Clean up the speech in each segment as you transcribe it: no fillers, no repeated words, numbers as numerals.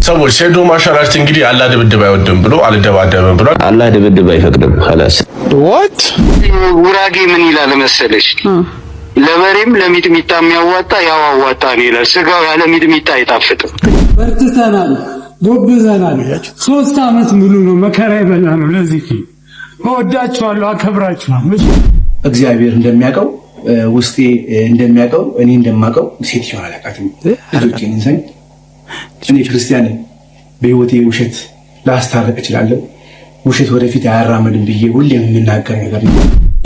ሰዎች ሴዶ ማሻራሽት እንግዲህ አላህ ድብድብ አይወድም ብሎ አልደባደብም ብሎ አላህ ድብድብ አይፈቅድም። خلاص what ጉራጌ ምን ይላል መሰለሽ ለበሬም ለሚጥሚጣ የሚያዋጣ ያው አዋጣ ነው ይላል። ስጋው ያለ ሚጥሚጣ አይጣፍጥም። በርትተናል፣ ጎብዘናል። 3 አመት ሙሉ ነው መከራ የበላነው። ለዚህ እወዳችኋለሁ፣ አከብራችኋለሁ። እግዚአብሔር እንደሚያውቀው ውስጤ እንደሚያውቀው እኔ እንደማውቀው ሴትዮዋ አላውቃትም። ልጆቼን እንሰኝ እኔ ክርስቲያን በህይወቴ ውሸት ላስታርቅ እችላለሁ። ውሸት ወደፊት አያራምድም ብዬ ሁሌም የምናገር ነገር ነው።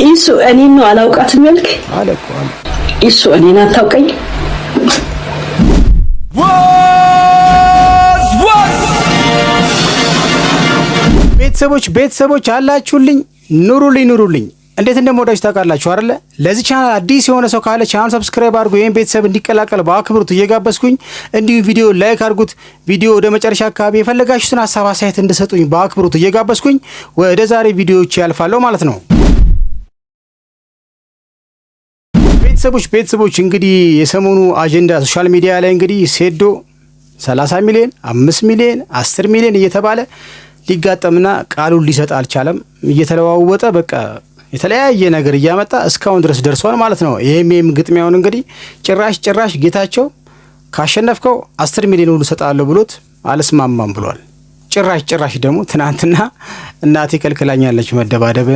ኢሱ እኔን ነው አላውቃትም ያልክ ኢሱ እኔን አታውቀኝ። ቤተሰቦች አላችሁልኝ፣ ኑሩልኝ። እንዴት እንደምወዳችሁ ታውቃላችሁ አይደለ? ለዚህ ቻናል አዲስ የሆነ ሰው ካለ ቻናል ሰብስክራይብ አድርጉ። ይሄን ቤተሰብ እንዲቀላቀል በአክብሮት እየጋበዝኩኝ፣ እንዲሁም ቪዲዮ ላይክ አድርጉት። ቪዲዮ ወደ መጨረሻ አካባቢ የፈለጋችሁትን ሐሳብ አስተያየት እንድሰጡኝ በአክብሮት እየጋበዝኩኝ ወደ ዛሬ ቪዲዮዎች ያልፋለሁ ማለት ነው። ቤተሰቦች እንግዲህ የሰሞኑ አጀንዳ ሶሻል ሚዲያ ላይ እንግዲህ ሴዶ 30 ሚሊዮን 5 ሚሊዮን 10 ሚሊዮን እየተባለ ሊጋጠምና ቃሉን ሊሰጥ አልቻለም። እየተለዋወጠ በቃ የተለያየ ነገር እያመጣ እስካሁን ድረስ ደርሷል ማለት ነው። ይሄም ግጥሚያውን እንግዲህ ጭራሽ ጌታቸው ካሸነፍከው 10 ሚሊዮን ሁሉ ሰጣለሁ ብሎት አልስማማም ብሏል። ጭራሽ ደግሞ ትናንትና እናቴ ከልክላኛለች መደባደብ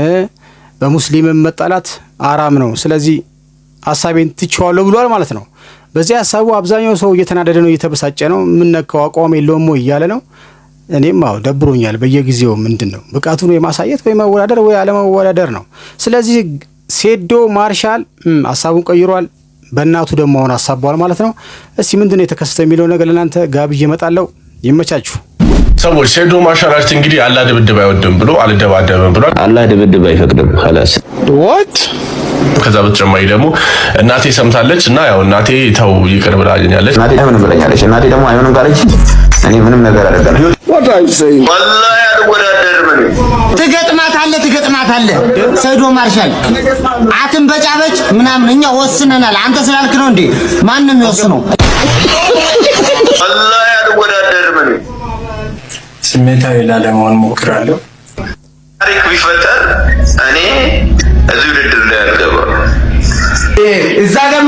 በሙስሊም መጣላት አራም ነው፣ ስለዚህ ሐሳቤን ትቼዋለሁ ብሏል ማለት ነው። በዚህ ሐሳቡ አብዛኛው ሰው እየተናደደ ነው፣ እየተበሳጨ ነው። ምን ነካው አቋም የለውም ወይ እያለ ነው። እኔም ደብሮኛል። በየጊዜው ምንድነው ብቃቱን የማሳየት ወይ መወዳደር ወይ አለመወዳደር ነው። ስለዚህ ሴዶ ማርሻል ሐሳቡን ቀይሯል። በእናቱ ደግሞ አሁን ሐሳቧል ማለት ነው። እስቲ ምንድነው የተከሰተው የሚለው ነገር ለናንተ ጋብዬ እመጣለሁ። ይመቻችሁ ሰዎች። ሴዶ ማሻራሽት እንግዲህ አላህ ድብድብ አይወድም ብሎ አልደባደብም ብሎ አላህ ድብድብ አይፈቅድም። خلاص what ከዛ በተጨማሪ ደግሞ እናቴ ሰምታለች እና ያው እናቴ ተው ይቅር ብላኛለች። እናቴ አይሆንም ብለኛለች። እናቴ ደግሞ አይሆንም ካለች እኔ ምንም ነገር አይደለም። what are you saying ወላሂ አልወዳደርም። ትገጥማታለህ ሴዶ ማርሻል አትን በጫበጭ ምናምን እኛ ወስነናል። አንተ ስላልክ ነው እንዴ? ማንም ይወስነው። ወላሂ አልወዳደርም። ስሜታዊ ላለመሆን ሞክራለሁ። ታሪክ ቢፈጠር እኔ እዚህ ውድድር ላይ አልገባም። እዛ ጋር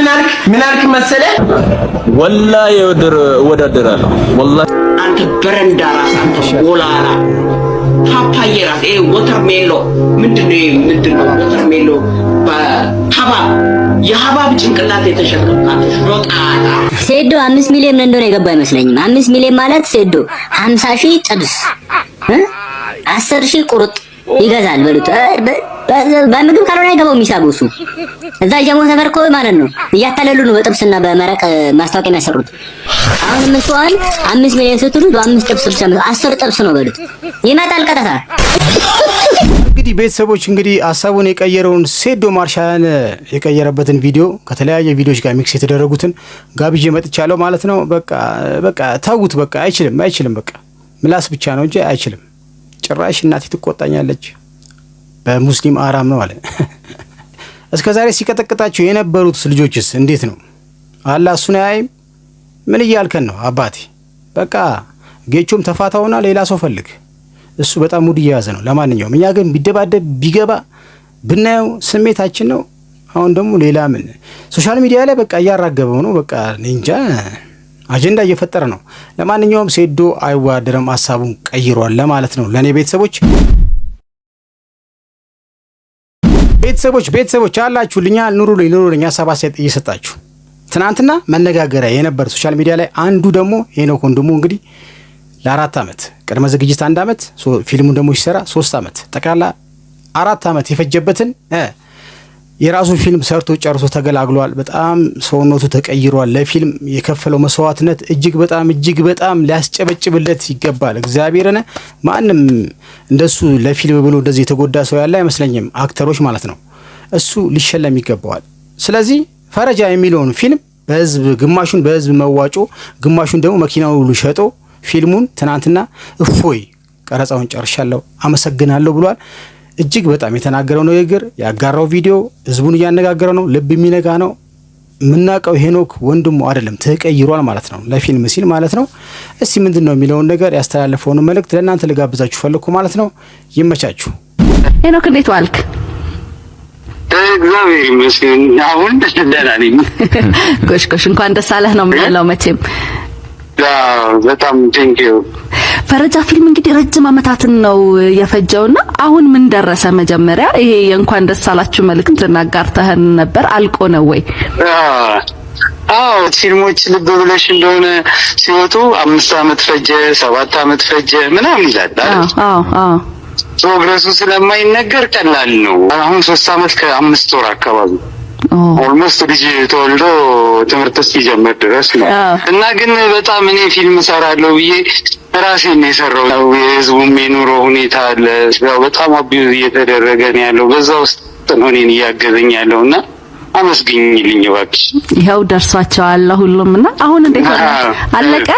ምን አልክ መሰለህ? ወላሂ እወዳደራለሁ። ወላሂ አንተ በረንዳ ራስ አንተ ወላላ ፓፓዬ ራስ ወተርሜሎ ምንድነው ወተርሜሎ የሀባብ ጭንቅላት የተሸከምካት ሮጣላ ሴዶ 5 ሚሊዮን እንደሆነ የገባ አይመስለኝም። 5 ሚሊዮን ማለት ሴዶ 50,000 ጥብስ 10,000 ቁርጥ ይገዛል በሉት። በምግብ ካልሆነ አይገባውም ሂሳቡ እሱ። እዛ ጀሞ ሰፈር እኮ ማለት ነው እያታለሉ ነው በጥብስና በመረቅ ማስታወቂያ የሚያሰሩት። አሁን መስዋዕን 5 ሚሊዮን ስትሉት በ5 ጥብስ ብቻ 10 ጥብስ ነው በሉት። ይመጣል ቀጥታ። እንግዲህ ቤተሰቦች እንግዲህ ሐሳቡን የቀየረውን ሴዶ ማርሻልን የቀየረበትን ቪዲዮ ከተለያየ ቪዲዮዎች ጋር ሚክስ የተደረጉትን ጋብዤ መጥቻለሁ ማለት ነው። በቃ ታውት በቃ አይችልም በቃ ምላስ ብቻ ነው እንጂ አይችልም። ጭራሽ እናቴ ትቆጣኛለች በሙስሊም አራም ነው አለ። እስከዛሬ ሲቀጠቅጣቸው የነበሩት ልጆችስ እንዴት ነው? አላህ እሱን አያይም? ምን እያልከን ነው አባቴ? በቃ ጌቾም ተፋታውና ሌላ ሰው ፈልግ። እሱ በጣም ሙድ እየያዘ ነው። ለማንኛውም እኛ ግን ቢደባደብ ቢገባ ብናየው ስሜታችን ነው። አሁን ደግሞ ሌላ ምን ሶሻል ሚዲያ ላይ በቃ እያራገበው ነው። በቃ እንጃ አጀንዳ እየፈጠረ ነው። ለማንኛውም ሴዶ አይወዳደርም፣ ሐሳቡን ቀይሯል ለማለት ነው ለኔ ቤተሰቦች አላችሁልኛ። ኑሩልኝ ሐሳብ አስተያየት እየሰጣችሁ ትናንትና መነጋገሪያ የነበረ ሶሻል ሚዲያ ላይ አንዱ ደግሞ ሄኖክ ወንድሙ እንግዲህ ለ4 አመት ቅድመ ዝግጅት 1 አመት ፊልሙን ደግሞ ሲሰራ 3 አመት ጠቅላላ 4 አመት የፈጀበትን የራሱን ፊልም ሰርቶ ጨርሶ ተገላግሏል። በጣም ሰውነቱ ተቀይሯል። ለፊልም የከፈለው መስዋዕትነት እጅግ በጣም ሊያስጨበጭብለት ይገባል። እግዚአብሔርን ማንም እንደሱ ለፊልም ብሎ እንደዚህ የተጎዳ ሰው ያለ አይመስለኝም። አክተሮች ማለት ነው። እሱ ሊሸለም ይገባዋል። ስለዚህ ፈረጃ የሚለውን ፊልም በህዝብ ግማሹን በህዝብ መዋጮ ግማሹን ደግሞ መኪናው ሁሉ ሸጦ ፊልሙን ትናንትና እፎይ ቀረጻውን ጨርሻለሁ አመሰግናለሁ ብሏል። እጅግ በጣም የተናገረው ንግግር ያጋራው ቪዲዮ ህዝቡን እያነጋገረ ነው። ልብ የሚነጋ ነው። የምናውቀው ሄኖክ ወንድሙ አይደለም፣ ተቀይሯል ማለት ነው፣ ለፊልም ሲል ማለት ነው። እስቲ ምንድነው የሚለውን ነገር ያስተላለፈውን መልእክት ለእናንተ ልጋብዛችሁ ፈልኩ ማለት ነው። ይመቻችሁ። ሄኖክ እንዴት ዋልክ? እግዚአብሔር ይመስገን አሁን ደህና ነኝ። ጎሽ እንኳን ደስ አለህ ነው የምንለው መቼም። በጣም ቴንኪው። ፈረጃ ፊልም እንግዲህ ረጅም አመታትን ነው የፈጀውና አሁን ምን ደረሰ? መጀመሪያ ይሄ የእንኳን ደስ አላችሁ መልእክት እናጋርተህን ነበር፣ አልቆ ነው ወይ? ፊልሞች ልብ ብለሽ እንደሆነ ሲወጡ 5 አመት ፈጀ፣ 7 አመት ፈጀ ምናምን ይላል አይደል? ፕሮግረሱ ስለማይነገር ቀላል ነው። አሁን 3 አመት ከ5 ወር አካባቢ ኦልሞስት ልጅ ተወልዶ ትምህርት እስኪጀምር ድረስ ነው። እና ግን በጣም እኔ ፊልም እሰራለሁ ብዬ ራሴን ነው የሰራው። የህዝቡም የኑሮ ሁኔታ አለ፣ በጣም አቢዩዝ እየተደረገ ነው ያለው። በዛ ውስጥ ነው እኔን እያገዘኝ ያለው እና አመስግኝልኝ እባክሽ። ይኸው ደርሷቸዋል ሁሉም። እና አሁን እንዴት አለቀ?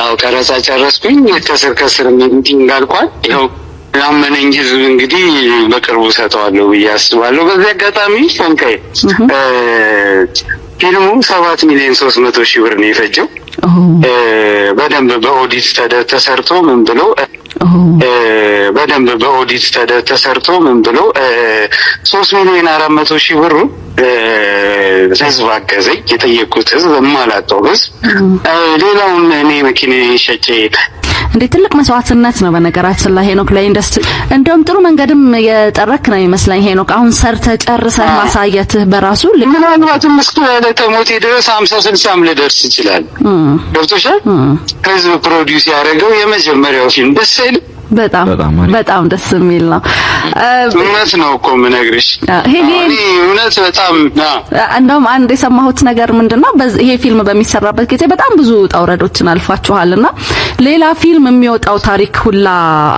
አዎ ቀረጻ ጨረስኩኝ። ከስር ሚቲንግ አልቋል። ይኸው ያመነኝ ህዝብ እንግዲህ በቅርቡ ሰጠዋለሁ ብዬ አስባለሁ። በዚህ አጋጣሚ ፈንካይ ፊልሙ 7,300,000 ብር ነው የፈጀው። በደንብ በኦዲት ተሰርቶ ምን ብሎ በደንብ በኦዲት ተሰርቶ ምን ብሎ 3,400,000 ብሩ ህዝብ አገዘኝ። የጠየቁት ህዝብ የማላውቀው ህዝብ። ሌላውን እኔ መኪና ሸጬ እንዴ ትልቅ መስዋዕትነት ነው በነገራችን ላይ ሄኖክ፣ ለኢንዱስትሪ እንደውም ጥሩ መንገድም የጠረክ ነው ይመስለኝ ሄኖክ። አሁን ሰርተ ጨርሰህ ማሳየትህ በራሱ ምናልባትም እስከ ለተሞቴ ድረስ 50-60 ልደርስ ይችላል። ገብቶሻል? ህዝብ ፕሮዲውስ ያደረገው የመጀመሪያው ፊልም ደስ አይልም? በጣም ደስ የሚል ነው። እውነት ነው እኮ የምነግርሽ። እኔ እውነት በጣም እንደውም አንድ የሰማሁት ነገር ምንድነው ይሄ ፊልም በሚሰራበት ጊዜ በጣም ብዙ ጣውረዶችን አልፋችኋልና ሌላ ፊልም የሚወጣው ታሪክ ሁላ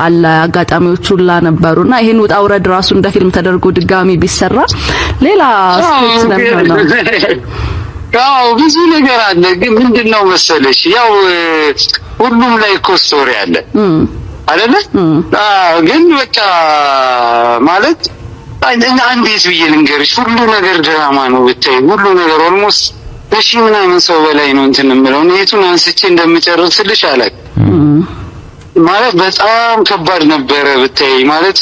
አለ፣ አጋጣሚዎች ሁላ ነበሩና ይሄን ጣውረድ ራሱ እንደ ፊልም ተደርጎ ድጋሚ ቢሰራ ሌላ ስክሪፕት ነው። ብዙ ነገር አለ። ግን ምንድነው መሰለሽ ያው ሁሉም ላይ እኮ ስቶሪ አለ አይደለ? ግን በቃ ማለት እንዴት ብዬ ልንገርሽ፣ ሁሉ ነገር ድራማ ነው ብታይ፣ ሁሉ ነገር ኦልሞስት ምናምን ሰው በላይ ነው እንትን የምለው። የቱን አንስቼ እንደምጨርስልሽ አላውቅም። ማለት በጣም ከባድ ነበረ ብታይ። ማለት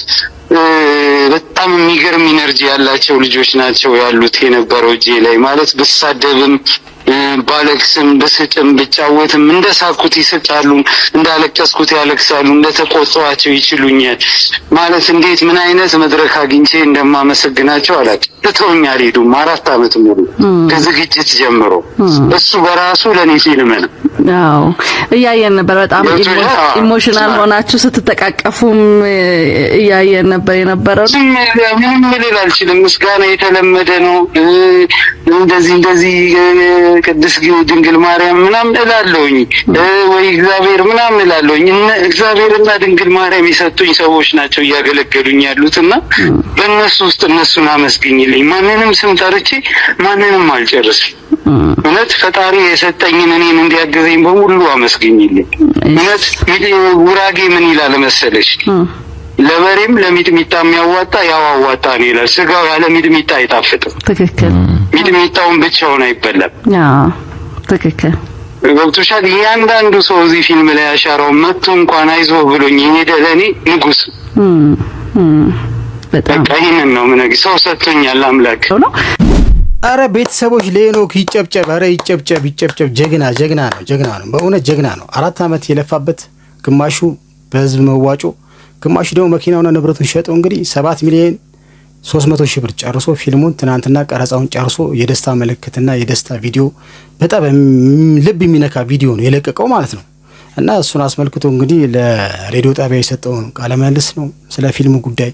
በጣም የሚገርም ኢነርጂ ያላቸው ልጆች ናቸው ያሉት የነበረው እጄ ላይ። ማለት ብሳደብም ባለቅስም በስጭም ብጫወትም እንደሳኩት ይስቃሉ፣ እንዳለቀስኩት ያለቅሳሉ፣ እንደተቆጣኋቸው ይችሉኛል። ማለት እንዴት ምን አይነት መድረክ አግኝቼ እንደማመሰግናቸው አላውቅም። ትተውኝ አልሄዱም 4 አመት ሙሉ ከዝግጅት ጀምሮ። እሱ በራሱ ለኔ ፊልም ነው። አዎ እያየን ነበር። በጣም ኢሞሽናል ሆናችሁ ስትተቃቀፉም እያየን ነበር የነበረው። ምንም ልል አልችልም። ምስጋና የተለመደ ነው። እንደዚህ ቅድስት ድንግል ማርያም ምናምን እላለሁኝ ወይ እግዚአብሔር ምናምን እላለሁኝ። እግዚአብሔርና ድንግል ማርያም የሰጡኝ ሰዎች ናቸው እያገለገሉኝ ያሉትና በእነሱ ውስጥ እነሱን አመስግኝልኝ። ማንንም ስም ጠርቼ ማንንም አልጨርስም። እውነት ፈጣሪ የሰጠኝን እኔን እንዲያገዘኝ በሙሉ አመስግኝልኝ። እውነት ጉራጌ ምን ይላል መሰለሽ? ለበሬም ለሚጥሚጣ የሚያዋጣ ያው አዋጣ ነው ይላል። ስጋው ያለ ሚጥሚጣ አይጣፍጥም። ትክክል። ሚጥሚጣውን ብቻውን አይበላም። ትክክል። ገብቶሻል? እያንዳንዱ ሰው እዚህ ፊልም ላይ ያሻራው መጥቶ እንኳን አይዞህ ብሎኝ የሄደ ለእኔ ንጉስ። በቃ ይሄንን ነው የምነግርሽ። ሰው ሰጥቶኛል አምላክ ነው። አረ ቤተሰቦች ለሄኖክ ይጨብጨብ። አረ ይጨብጨብ። ጀግና ነው። በእውነት ጀግና ነው። 4 አመት የለፋበት፣ ግማሹ በህዝብ መዋጮ፣ ግማሹ ደግሞ መኪናውና ንብረቱን ሸጦ እንግዲህ 7,300,000 ብር ጨርሶ ፊልሙን ትናንትና ቀረጻውን ጨርሶ የደስታ ምልክትና የደስታ ቪዲዮ በጣም ልብ የሚነካ ቪዲዮ ነው የለቀቀው ማለት ነው። እና እሱን አስመልክቶ እንግዲህ ለሬዲዮ ጣቢያ የሰጠውን ቃለ መልስ ነው ስለ ፊልሙ ጉዳይ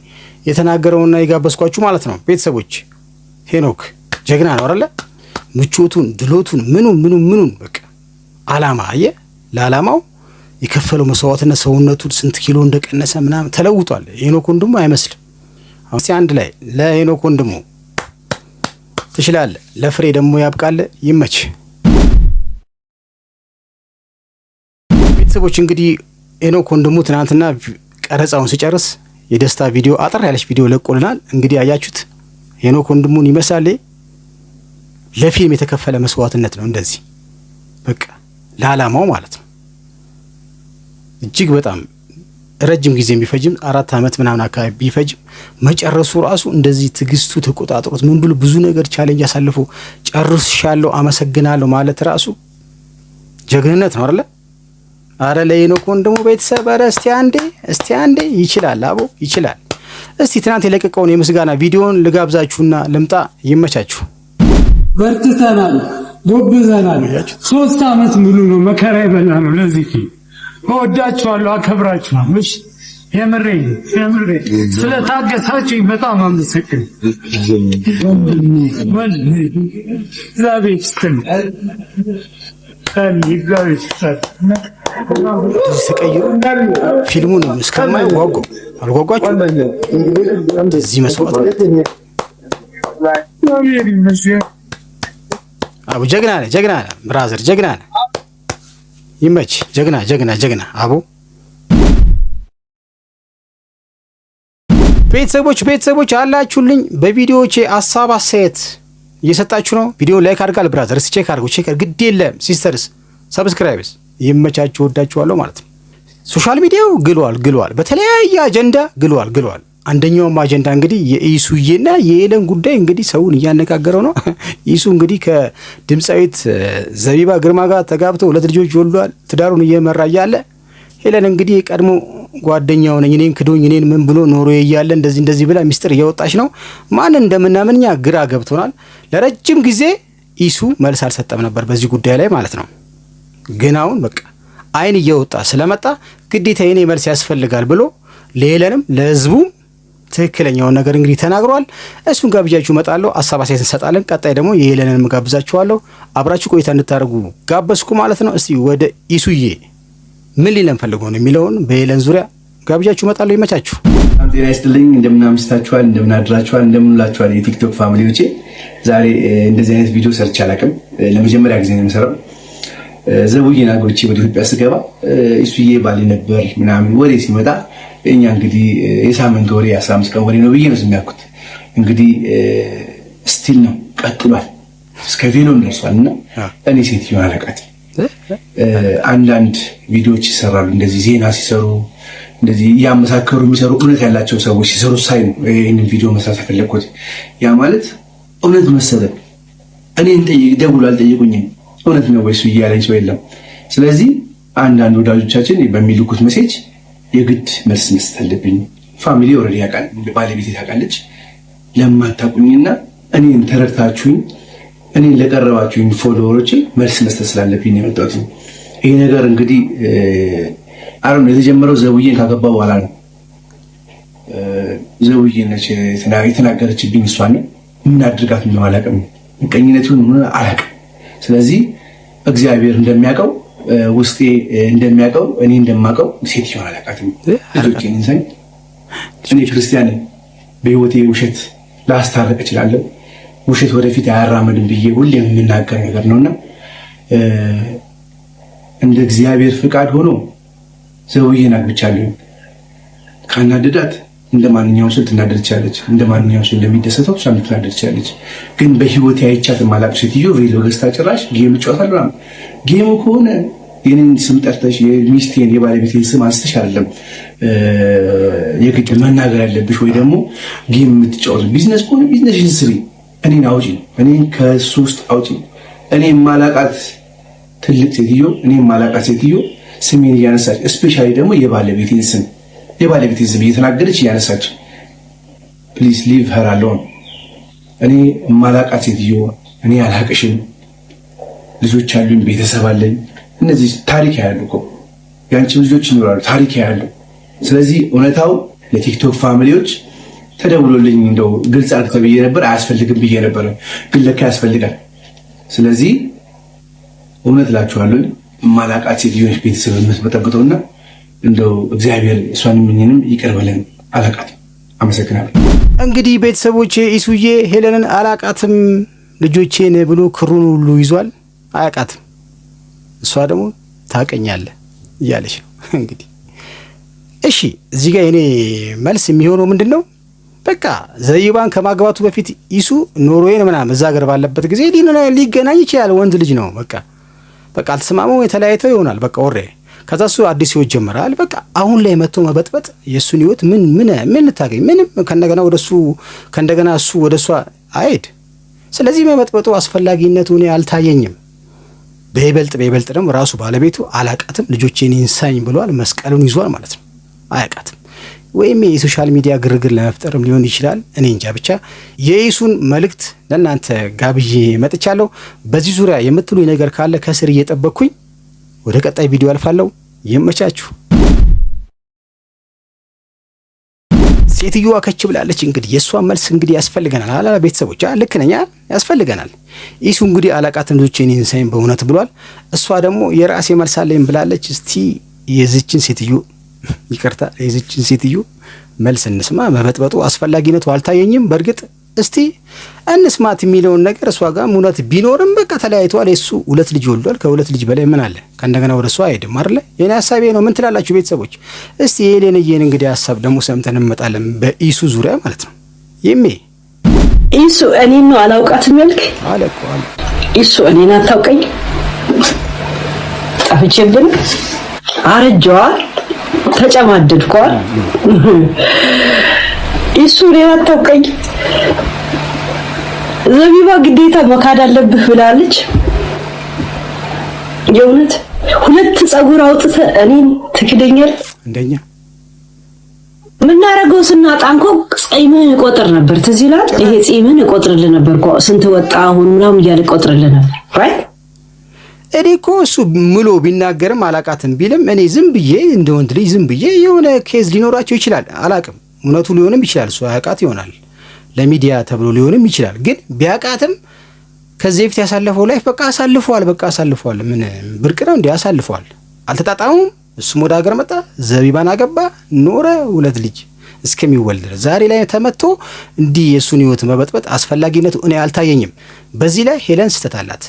የተናገረውና የጋበዝኳችሁ ማለት ነው። ቤተሰቦች ሄኖክ ጀግና ነው አይደለ? ምቾቱን፣ ድሎቱን፣ ምኑን በቃ አላማ አየ። ለአላማው የከፈለው መስዋዕትነት ሰውነቱን ስንት ኪሎ እንደቀነሰ ምናምን ተለውጧል። ሄኖክ ወንድሙ አይመስልም። አሁን አንድ ላይ ለሄኖክ ወንድሙ ትችላለህ፣ ለፍሬ ደግሞ ያብቃል። ይመች። ቤተሰቦች እንግዲህ ሄኖክ ወንድሙ ትናንትና ቀረጻውን ሲጨርስ የደስታ ቪዲዮ አጠር ያለች ቪዲዮ ለቆልናል። እንግዲህ አያችሁት ሄኖክ ወንድሙን ይመስላል። ለፊልም የተከፈለ መስዋዕትነት ነው። እንደዚህ በቃ ለዓላማው ማለት ነው። እጅግ በጣም ረጅም ጊዜ ቢፈጅም 4 ዓመት ምናምን አካባቢ ቢፈጅም መጨረሱ ራሱ እንደዚህ ትግስቱ ተቆጣጥሮት ምን ብሎ ብዙ ነገር ቻሌንጅ አሳልፎ ጨርሻለሁ አመሰግናለሁ ማለት ራሱ ጀግንነት ነው አይደለ? አረ ለሄኖክ ወንድሙ ቤተሰብ አረ እስቲ አንዴ ይችላል፣ አቦ ይችላል። እስቲ ትናንት የለቀቀውን የምስጋና ቪዲዮን ልጋብዛችሁና ልምጣ። ይመቻችሁ። በርትተናል፣ ጎብዘናል። 3 ዓመት ሙሉ ነው መከራ የበላ ነው። ለዚህ እወዳችኋለሁ፣ አከብራችኋለሁ። እሺ የምሬ ስለታገሳችሁኝ በጣም አመሰግናለሁ። ተቀይሮ ፊልሙን እስከማይ ጓጓው አልጓጓችሁ? እዚህ መስዋዕት አቡ ጀግና ነህ ብራዘር፣ ጀግና ነህ። ይመች። ጀግና አቡ። ቤተሰቦች አላችሁልኝ። በቪዲዮዎቼ ሀሳብ አስተያየት እየሰጣችሁ ነው። ቪዲዮ ላይክ አድርጋል ብራዘር፣ ቼክ አድርጉ። ግድ የለም ሲስተርስ፣ ሰብስክራይብስ። ይመቻችሁ፣ ወዳችኋለሁ ማለት ነው። ሶሻል ሚዲያው ግሏል፣ በተለያየ አጀንዳ ግሏል። አንደኛውም አጀንዳ እንግዲህ የኢሱዬና የሄለን ጉዳይ እንግዲህ ሰውን እያነጋገረው ነው። ኢሱ እንግዲህ ከድምፃዊት ዘቢባ ግርማ ጋር ተጋብቶ 2 ልጆች ወልዷል። ትዳሩን እየመራ እያለ ሄለን እንግዲህ የቀድሞ ጓደኛው ነኝ እኔን ክዶኝ እኔን ምን ብሎ ኖሮ እያለ እንደዚህ ብላ ሚስጥር እያወጣች ነው። ማን እንደምናምንኛ ግራ ገብቶናል። ለረጅም ጊዜ ኢሱ መልስ አልሰጠም ነበር በዚህ ጉዳይ ላይ ማለት ነው። ግን አሁን በቃ አይን እየወጣ ስለመጣ ግዴታ የኔ መልስ ያስፈልጋል ብሎ ለሄለንም ለህዝቡ ትክክለኛውን ነገር እንግዲህ ተናግሯል። እሱን ጋብዣችሁ እመጣለሁ፣ ሀሳብ አስተያየት እንሰጣለን። ቀጣይ ደግሞ የሄለንን ጋብዛችኋለሁ። አብራችሁ ቆይታ እንድታደርጉ ጋበዝኩ ማለት ነው። እስቲ ወደ ኢሱዬ ምን ሊለን ፈልጎ ነው የሚለውን በሄለን ዙሪያ ጋብዣችሁ እመጣለሁ። ይመቻችሁ። ጤና ይስጥልኝ። እንደምን አምሽታችኋል፣ እንደምን አድራችኋል፣ እንደምን ውላችኋል የቲክቶክ ፋሚሊዎቼ። ዛሬ እንደዚህ አይነት ቪዲዮ ሰርቼ አላውቅም። ለመጀመሪያ ጊዜ ነው የምሰራው። ዘቡዬን አግብቼ ወደ ኢትዮጵያ ስገባ ኢሱዬ ባሌ ነበር ምናምን ወሬ ሲመጣ እኛ እንግዲህ የሳምንት ወሬ 15 ቀን ወሬ ነው ብዬ ነው የሚያውቁት። እንግዲህ ስቲል ነው ቀጥሏል፣ እስከ ቬሎም ደርሷል። እና እኔ ሴትዮን አላውቃትም። አንዳንድ ቪዲዮዎች ይሰራሉ እንደዚህ ዜና ሲሰሩ እንደዚህ እያመሳከሩ የሚሰሩ እውነት ያላቸው ሰዎች ሲሰሩ ሳይ ነው ይህንን ቪዲዮ መስራት የፈለግኩት። ያ ማለት እውነት መሰለኝ። እኔን ደውሎ አልጠየቁኝም። እውነት ነው ወይስ ያለኝ ሰው የለም። ስለዚህ አንዳንድ ወዳጆቻችን በሚልኩት ሜሴጅ የግድ መልስ መስጠት አለብኝ። ፋሚሊ ኦልሬዲ ያውቃል፣ ባለቤቴ ታውቃለች። ለማታውቁኝና እኔን ተረድታችሁኝ እኔን ለቀረባችሁኝ ፎሎወሮቼ መልስ መስጠት ስላለብኝ ነው የመጣሁት። ይሄ ነገር እንግዲህ አሁን የተጀመረው ዘውዬን ካገባ በኋላ ነው። ዘውዬ ነች የተናገረችብኝ። እሷን ምን አድርጋት ነው አላውቅም፣ ምቀኝነቱን ምን አላውቅም። ስለዚህ እግዚአብሔር እንደሚያውቀው ውስጤ እንደሚያውቀው እኔ እንደማውቀው ሴትዮን አላውቃትም። ልጆቼን እንሰኝ እኔ ክርስቲያን በህይወቴ ውሸት ላስታረቅ እችላለሁ። ውሸት ወደፊት አያራምድም ብዬ ሁሌም የምናገር ነገር ነውና እንደ እግዚአብሔር ፍቃድ ሆኖ ዘውዬን አግብቻለሁ። ካናደዳት እንደ ማንኛውም ሰው ልትናደድ ትችላለች። እንደ ማንኛውም ሰው እንደሚደሰተው እሷም ልትናደድ ትችላለች። ግን በህይወቴ አይቻት የማላውቅ ሴትዮ ቬሎ ገዝታ ጭራሽ ጌም እጫወታለሁ። ጌሙ ከሆነ የኔን ስም ጠርተሽ የሚስቴን የባለቤቴን ስም አንስተሽ አይደለም የግድ መናገር ያለብሽ፣ ወይ ደግሞ ጌም የምትጫወት ቢዝነስ ከሆነ ቢዝነስሽን ስሪ። እኔን አውጪ፣ እኔን ከሱ ውስጥ አውጪ። እኔ የማላውቃት ትልቅ ሴትዮ፣ እኔ የማላውቃት ሴትዮ ስሜን እያነሳች እስፔሻሊ ደግሞ የባለቤቴን ስም እየተናገረች እያነሳች ፕሊዝ ሊቭ ሄር አሎን። እኔ የማላውቃት ሴትዮ፣ እኔ አላቅሽም፣ ልጆች አሉኝ፣ ቤተሰብ አለኝ። እነዚህ ታሪክ ያያሉ እኮ የአንቺ ልጆች ይኖራሉ፣ ታሪክ ያያሉ። ስለዚህ እውነታው ለቲክቶክ ፋሚሊዎች ተደውሎልኝ እንደው ግልጽ አድርገህ ብዬ ነበር፣ አያስፈልግም ብዬ ነበር፣ ግን ለካ ያስፈልጋል። ስለዚህ እውነት እላችኋለሁ የማላውቃት ሴትዮች ቤተሰብ የምትበጠብጠውና እንደው እግዚአብሔር እሷንም እኔንም ይቅር በለን። አላውቃትም። አመሰግናለሁ። እንግዲህ ቤተሰቦቼ ኢሱዬ ሄለንን አላውቃትም ልጆቼን ብሎ ክሩን ሁሉ ይዟል። አያውቃትም። እሷ ደግሞ ታውቀኛለህ እያለች ነው። እንግዲህ እሺ፣ እዚህ ጋር የኔ መልስ የሚሆነው ምንድነው? በቃ ዘይባን ከማግባቱ በፊት ኢሱ ኖርዌይን ምናምን እዛ ሀገር ባለበት ጊዜ ሊገናኝ ይችላል። ወንድ ልጅ ነው። በቃ አልተስማማው የተለያይተው ይሆናል። በቃ ወሬ ከዛ እሱ አዲስ ህይወት ጀምራል። በቃ አሁን ላይ መጥቶ መበጥበጥ የሱን ህይወት ምን ታገኝ? ምንም ከእንደገና እሱ ወደሷ አይሄድ። ስለዚህ መበጥበጡ አስፈላጊነቱ እኔ አልታየኝም። በይበልጥ ደግሞ ራሱ ባለቤቱ አላቃትም ልጆቼን ይንሳኝ ብሏል። መስቀሉን ይዟል ማለት ነው። አያቃትም ወይም የሶሻል ሚዲያ ግርግር ለመፍጠርም ሊሆን ይችላል። እኔ እንጃ። ብቻ የኢሱን መልእክት ለእናንተ ጋብዬ መጥቻለሁ። በዚህ ዙሪያ የምትሉኝ ነገር ካለ ከስር እየጠበቅኩኝ ወደ ቀጣይ ቪዲዮ አልፋለሁ። ይመቻችሁ። ሴትዮዋ ከች ብላለች። እንግዲህ የእሷን መልስ እንግዲህ ያስፈልገናል አላ ቤተሰቦች፣ ልክ ነኝ፣ ያስፈልገናል። ኢሱ እንግዲህ አላቃትም ልጆቼን ይንሳኝ በእውነት ብሏል። እሷ ደግሞ የራሴ መልስ አለኝ ብላለች። እስቲ የዚችን ሴትዮ መልስ እንስማ። መበጥበጡ አስፈላጊነቱ አልታየኝም። በእርግጥ እስቲ እንስማት የሚለውን ነገር። እሷ ጋር እውነት ቢኖርም በቃ ተለያይቷል። እሱ 2 ልጅ ወልዷል። ከ2 ልጅ በላይ ምን አለ? ከእንደገና ወደ እሷ አይሄድም አይደለ? የኔ ሐሳቤ ነው። ምን ትላላችሁ ቤተሰቦች? እስቲ የሌንዬን እንግዲህ ሐሳብ ደግሞ ሰምተን እንመጣለን። በኢሱ ዙሪያ ማለት ነው። ኢሱ እኔን ነው አላውቃትም ያልክ አለ እኮ አለ። ኢሱ እኔን አታውቀኝ? ጠፍቼብን አረጀዋል፣ ተጨማደድኳል። ኢሱ እኔን አታውቀኝ። ዘቢባ ግዴታ መካድ አለብህ ብላለች። የእውነት 2 ጸጉር አውጥተህ እኔን ትክደኛል? እንደኛ ምናረገው ስናጣ እንኳ ጺምህን እቆጥር ነበር። ትዝ ይላል። ይሄ ጺምህን እቆጥርልህ ነበር እኮ ስንት ወጣ አሁን ምናምን እያለ እቆጥርልህ ነበር። ራይት እኔ እኮ እሱ ምሎ ቢናገርም አላቃትም ቢልም እኔ ዝም ብዬ እንደ ወንድ ልጅ ዝም ብዬ የሆነ ኬዝ ሊኖራቸው ይችላል። አላቅም፣ እውነቱ ሊሆንም ይችላል። እሱ አያቃት ይሆናል፣ ለሚዲያ ተብሎ ሊሆንም ይችላል። ግን ቢያቃትም ከዚህ በፊት ያሳለፈው ላይፍ በቃ አሳልፈዋል። ምን ብርቅ ነው እንዴ? አሳልፈዋል። አልተጣጣሙም። እሱም ወደ ሀገር መጣ፣ ዘቢባን አገባ፣ ኖረ፣ 2 ልጅ እስከሚወልድ ዛሬ ላይ ተመቶ እንዲህ የሱን ህይወት መበጥበጥ አስፈላጊነቱ እኔ አልታየኝም። በዚህ ላይ ሄለን ስህተት አላት።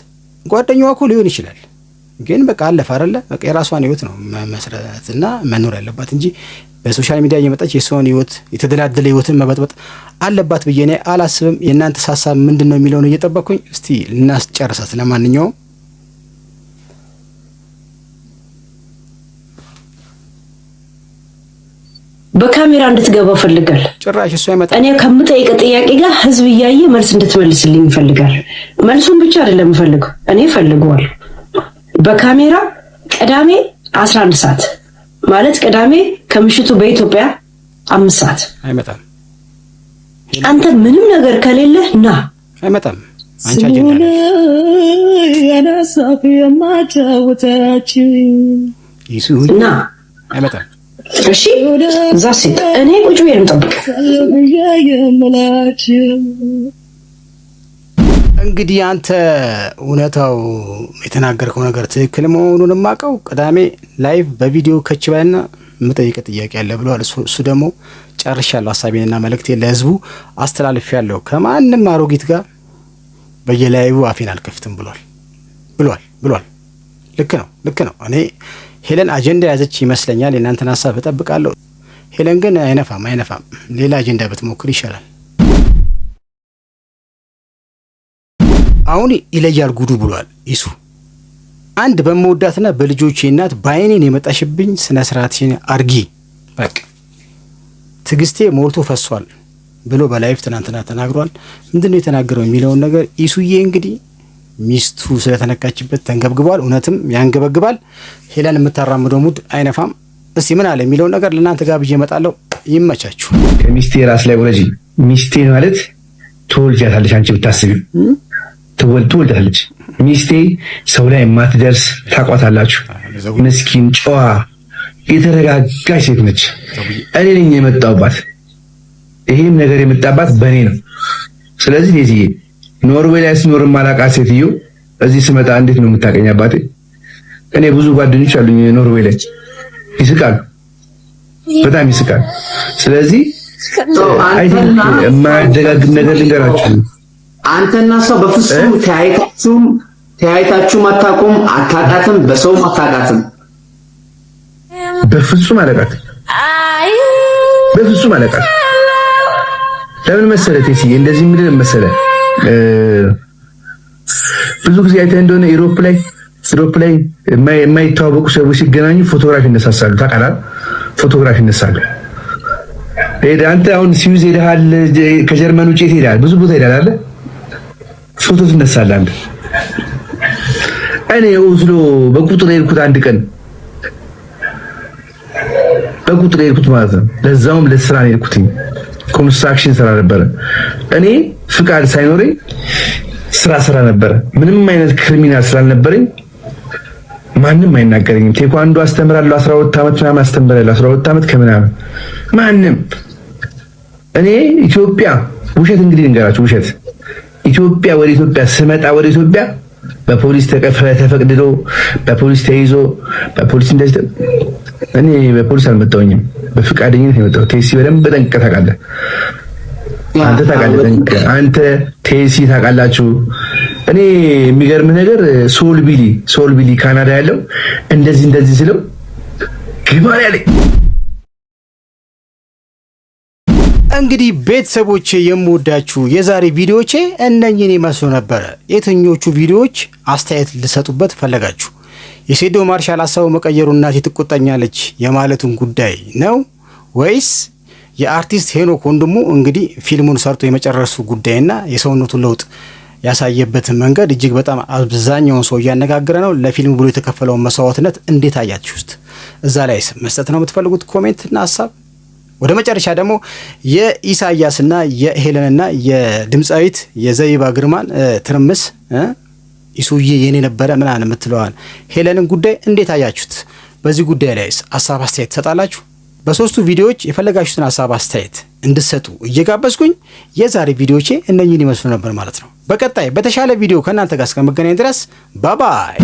ጓደኛዋ እኮ ሊሆን ይችላል፣ ግን በቃ አለፈ አይደለ? በቃ የራሷን ህይወት ነው መስራትና መኖር ያለባት እንጂ በሶሻል ሚዲያ እየመጣች የሰውን ህይወት የተደላደለ ህይወትን መበጥበጥ አለባት ብዬ እኔ አላስብም። የእናንተ ሀሳብ ምንድነው የሚለውን እየጠበቅኩኝ እስቲ ልናስጨርሳት። ለማንኛውም በካሜራ እንድትገባ ፈልጋል። ጭራሽ እሱ አይመጣ። እኔ ከምጠይቅ ጥያቄ ጋር ህዝብ እያየ መልስ እንድትመልስልኝ ይፈልጋል። መልሱን ብቻ አይደለም ፈልገው፣ እኔ ፈልገዋል። በካሜራ ቅዳሜ 11 ሰዓት ማለት ቅዳሜ ከምሽቱ በኢትዮጵያ 5 ሰዓት አይመጣም። አንተ ምንም ነገር ከሌለ ና አይመጣም። አንቺ አጀንዳ ያናሳፍ የማጫወታችሁ ና አይመጣም። እሺ ዛሴ እኔ ቁጭ ብዬ ልጠብቅ። እንግዲህ አንተ እውነታው የተናገርከው ነገር ትክክል መሆኑን ማቀው ቅዳሜ ላይቭ በቪዲዮ ከችባይና መጠይቅ ጥያቄ ያለ ብሏል። እሱ ደግሞ ጨርሻለሁ፣ ሐሳቤንና መልእክቴን ለህዝቡ አስተላልፌያለሁ። ከማንም አሮጊት ጋር በየላይቭ አፌን አልከፍትም ብሏል። ልክ ነው። እኔ ሄለን አጀንዳ ያዘች ይመስለኛል። የእናንተን ሐሳብ እጠብቃለሁ። ሄለን ግን አይነፋም። ሌላ አጀንዳ ብትሞክር ይሻላል። አሁን ይለያል ጉዱ ብሏል ኢሱ። አንድ በመወዳትና በልጆቼ እናት ባይኔን የመጣሽብኝ ስነ ስርዓትሽን አርጊ፣ በቃ ትግስቴ ሞልቶ ፈሷል ብሎ በላይፍ ትናንትና ተናግሯል። ምንድነው የተናገረው የሚለውን ነገር ኢሱዬ እንግዲህ ሚስቱ ስለተነካችበት ተንገብግቧል። እውነትም ያንገበግባል። ሄለን የምታራምደው ሙድ አይነፋም። እስቲ ምን አለ የሚለውን ነገር ለእናንተ ጋር ብዬ እመጣለሁ። ይመቻችሁ። ከሚስቴ ራስ ላይ ወረጂ። ሚስቴ ማለት ትወልጃታለች። አንቺ ብታስቢው ትወልጃታለች። ሚስቴ ሰው ላይ የማትደርስ ታቋታላችሁ። ምስኪን ጨዋ የተረጋጋች ሴት ነች። እኔ ነኝ የመጣሁባት። ይሄም ነገር የመጣባት በእኔ ነው። ስለዚህ እዚህ ኖርዌይ ላይ ስኖር ማላውቃት ሴትዮ እዚህ ስመጣ እንዴት ነው የምታቀኝ? አባቴ እኔ ብዙ ጓደኞች አሉኝ ኖርዌይ ላይ፣ ይስቃሉ፣ በጣም ይስቃሉ። ስለዚህ የማያደጋግም ነገር ልንገራችሁ። አንተና ሰው በፍጹም ተያይታችሁም አታውቁም፣ አታውቃትም፣ በሰውም አታውቃትም። በፍጹም አላውቃትም። ለምን መሰለህ ቴሲ እንደዚህ ምን መሰለህ ብዙ ጊዜ አይተህ እንደሆነ ኢሮፕ ላይ የማይተዋወቁ ሰዎች ሲገናኙ ፎቶግራፍ ይነሳሳሉ። ታውቃለህ? ፎቶግራፍ ይነሳሉ። አንተ አሁን ስዊዝ ሄደሃል፣ ከጀርመን ውጪ ሄደሃል፣ ብዙ ቦታ ሄደሃል አይደል? ፎቶ ትነሳለህ አንተ። እኔ ኦስሎ በቁጥር ሄድኩት አንድ ቀን በቁጥር ሄድኩት ማለት ነው። ለዛውም ለስራ ነው ሄድኩት። ኮንስትራክሽን ስራ ነበረ። እኔ ፍቃድ ሳይኖረኝ ስራ ነበረ። ምንም አይነት ክሪሚናል ስላልነበረኝ ማንም አይናገረኝም። ቴኳንዶ አስተምራለሁ 12 ዓመት ምናምን አስተምራለሁ 12 ዓመት ከምናምን ማንም እኔ ኢትዮጵያ ውሸት እንግዲህ ልንገራችሁ ውሸት ኢትዮጵያ ወደ ኢትዮጵያ ስመጣ ወደ ኢትዮጵያ በፖሊስ ተፈቅድዶ በፖሊስ ተይዞ በፖሊስ እንደዚህ እኔ በፖሊስ አልመጣሁኝም በፍቃደኝነት የመጣሁት ቴሲ በደንብ ጠንቅቀህ ታውቃለህ አንተ ታውቃለህ አንተ ቴሲ ታውቃላችሁ እኔ የሚገርም ነገር ሶል ቢሊ ካናዳ ያለው እንደዚህ ስለው ግባር ያለኝ እንግዲህ ቤተሰቦቼ የምወዳችሁ የዛሬ ቪዲዮቼ እነኚህን ይመስሉ ነበር። የትኞቹ ቪዲዮዎች አስተያየት ልሰጡበት ፈለጋችሁ? የሴዶ ማርሻል ሀሳቡ መቀየሩ እናቴ ትቆጣኛለች የማለቱን ጉዳይ ነው ወይስ የአርቲስት ሄኖክ ወንድሙ እንግዲህ ፊልሙን ሰርቶ የመጨረሱ ጉዳይና የሰውነቱን ለውጥ ያሳየበትን መንገድ እጅግ በጣም አብዛኛውን ሰው እያነጋገረ ነው። ለፊልሙ ብሎ የተከፈለውን መስዋዕትነት እንዴት አያችሁት? እዛ ላይስ መስጠት ነው የምትፈልጉት ኮሜንትና ሀሳብ። ወደ መጨረሻ ደግሞ የኢሳያስና የሄለንና የድምጻዊት የዘይባ ግርማን ትርምስ ኢሱዬ የኔ ነበረ ምናምን የምትለዋን ሄለንን ጉዳይ እንዴት አያችሁት? በዚህ ጉዳይ ላይስ ሀሳብ አስተያየት ትሰጣላችሁ? በሶስቱ ቪዲዮዎች የፈለጋችሁትን ሀሳብ አስተያየት እንድትሰጡ እየጋበዝኩኝ የዛሬ ቪዲዮቼ እነኚህን ይመስሉ ነበር ማለት ነው። በቀጣይ በተሻለ ቪዲዮ ከእናንተ ጋር እስከመገናኝ ድረስ ባባይ